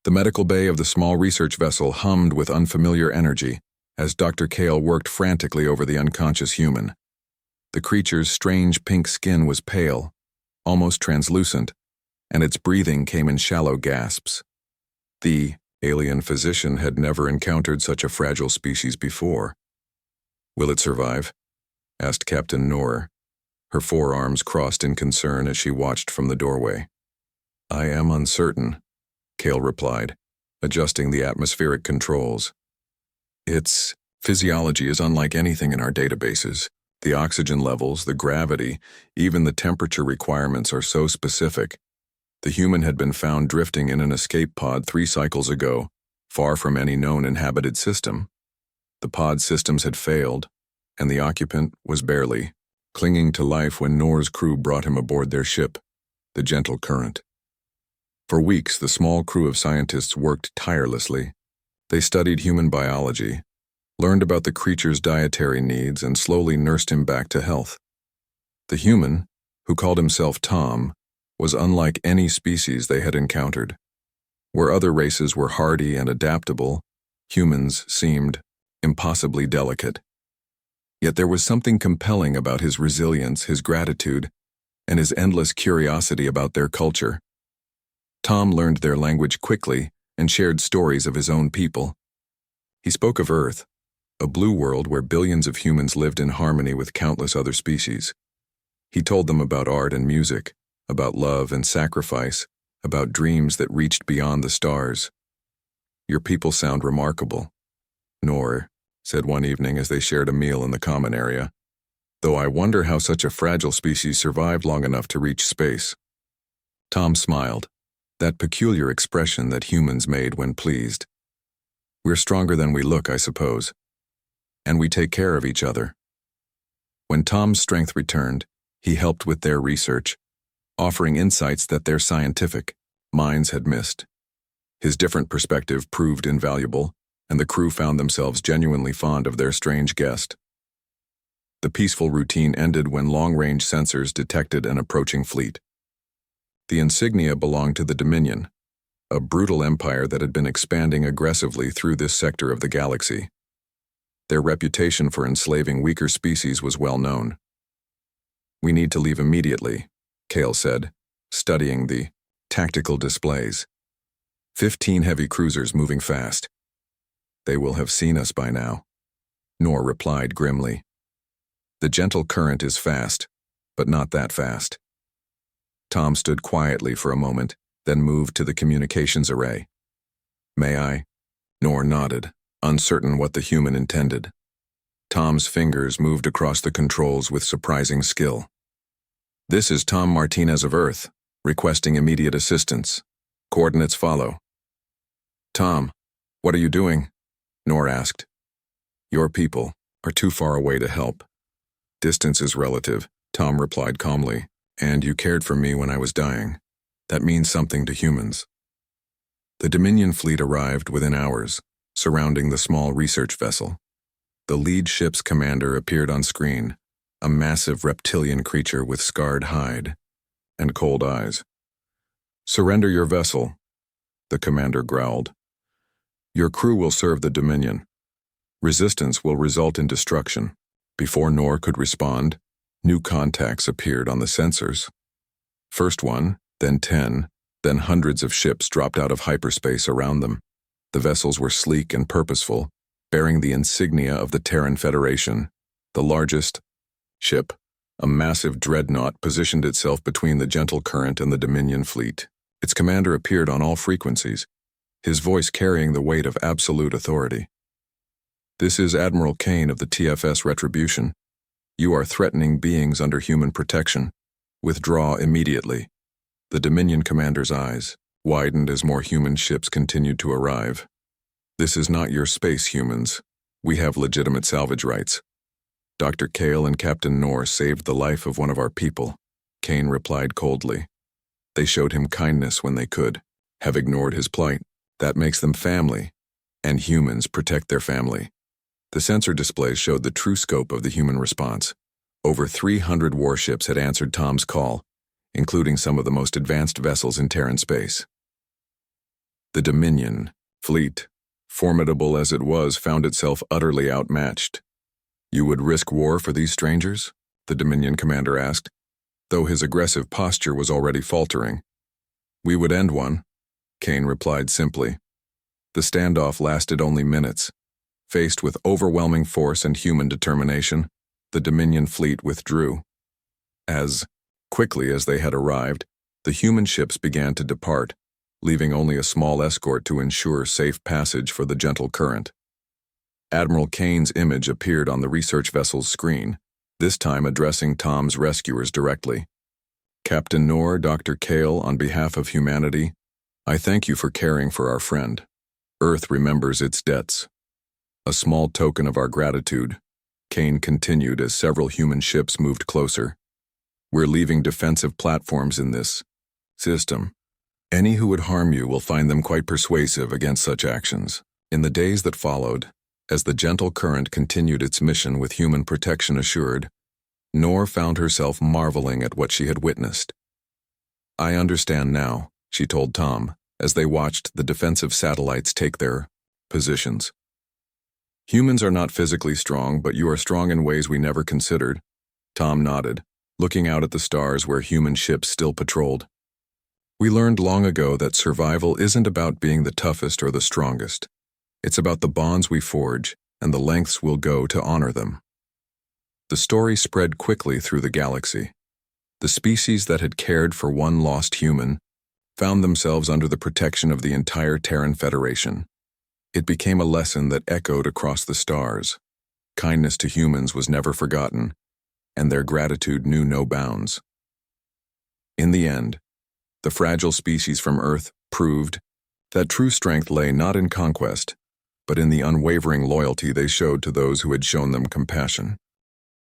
The medical bay of the small research vessel hummed with unfamiliar energy as Dr. Kale worked frantically over the unconscious human. The creature's strange pink skin was pale, almost translucent, and its breathing came in shallow gasps. The alien physician had never encountered such a fragile species before. "Will it survive?" asked Captain Noor, her forearms crossed in concern as she watched from the doorway. "I am uncertain," Kale replied, adjusting the atmospheric controls. "Its physiology is unlike anything in our databases. The oxygen levels, the gravity, even the temperature requirements are so specific. The human had been found drifting in an escape pod 3 cycles ago, far from any known inhabited system. The pod systems had failed, and the occupant was barely clinging to life when Noor's crew brought him aboard their ship, the Gentle Current. For weeks, the small crew of scientists worked tirelessly. They studied human biology, learned about the creature's dietary needs, and slowly nursed him back to health. The human, who called himself Tom, was unlike any species they had encountered. Where other races were hardy and adaptable, humans seemed impossibly delicate. Yet there was something compelling about his resilience, his gratitude, and his endless curiosity about their culture. Tom learned their language quickly and shared stories of his own people. He spoke of Earth, a blue world where billions of humans lived in harmony with countless other species. He told them about art and music, about love and sacrifice, about dreams that reached beyond the stars. "Your people sound remarkable," Noor said one evening as they shared a meal in the common area, "though I wonder how such a fragile species survived long enough to reach space." Tom smiled, that peculiar expression that humans made when pleased. "We're stronger than we look, I suppose. And we take care of each other." When Tom's strength returned, he helped with their research, offering insights that their scientific minds had missed. His different perspective proved invaluable, and the crew found themselves genuinely fond of their strange guest. The peaceful routine ended when long-range sensors detected an approaching fleet. The insignia belonged to the Dominion, a brutal empire that had been expanding aggressively through this sector of the galaxy. Their reputation for enslaving weaker species was well known. "We need to leave immediately," Kale said, studying the tactical displays. 15 heavy cruisers moving fast. "They will have seen us by now," Noor replied grimly. "The Gentle Current is fast, but not that fast." Tom stood quietly for a moment, then moved to the communications array. "May I?" Noor nodded, uncertain what the human intended. Tom's fingers moved across the controls with surprising skill. "This is Tom Martinez of Earth, requesting immediate assistance. Coordinates follow." "Tom, what are you doing?" Noor asked. "Your people are too far away to help. Distance is relative," Tom replied calmly, "and you cared for me when I was dying. That means something to humans." The Dominion fleet arrived within hours, surrounding the small research vessel. The lead ship's commander appeared on screen, a massive reptilian creature with scarred hide and cold eyes. "Surrender your vessel," the commander growled. "Your crew will serve the Dominion. Resistance will result in destruction." Before Noor could respond, new contacts appeared on the sensors. First one, then 10, then hundreds of ships dropped out of hyperspace around them. The vessels were sleek and purposeful, bearing the insignia of the Terran Federation. The largest ship, a massive dreadnought, positioned itself between the Gentle Current and the Dominion fleet. Its commander appeared on all frequencies, his voice carrying the weight of absolute authority. "This is Admiral Kane of the TFS Retribution. You are threatening beings under human protection. Withdraw immediately." The Dominion commander's eyes widened as more human ships continued to arrive. "This is not your space, humans. We have legitimate salvage rights. Dr. Kale and Captain Noor saved the life of one of our people," Kane replied coldly. "They showed him kindness when they could, have ignored his plight. That makes them family, and humans protect their family." The sensor displays showed the true scope of the human response. Over 300 warships had answered Tom's call, including some of the most advanced vessels in Terran space. The Dominion fleet, formidable as it was, found itself utterly outmatched. "You would risk war for these strangers?" the Dominion commander asked, though his aggressive posture was already faltering. "We would end one," Kane replied simply. The standoff lasted only minutes. Faced with overwhelming force and human determination, the Dominion fleet withdrew. As quickly as they had arrived, the human ships began to depart, leaving only a small escort to ensure safe passage for the gentle current. Admiral Kane's image appeared on the research vessel's screen, this time addressing Tom's rescuers directly. "Captain Noor, Dr. Kale, on behalf of humanity, I thank you for caring for our friend. Earth remembers its debts. A small token of our gratitude," Kane continued as several human ships moved closer. "We're leaving defensive platforms in this system. Any who would harm you will find them quite persuasive against such actions." In the days that followed, as the gentle current continued its mission with human protection assured, Noor found herself marveling at what she had witnessed. "I understand now," she told Tom, as they watched the defensive satellites take their positions. "Humans are not physically strong, but you are strong in ways we never considered." Tom nodded, looking out at the stars where human ships still patrolled. "We learned long ago that survival isn't about being the toughest or the strongest. It's about the bonds we forge and the lengths we'll go to honor them." The story spread quickly through the galaxy. The species that had cared for one lost human found themselves under the protection of the entire Terran Federation. It became a lesson that echoed across the stars. Kindness to humans was never forgotten, and their gratitude knew no bounds. In the end, the fragile species from Earth proved that true strength lay not in conquest, but in the unwavering loyalty they showed to those who had shown them compassion.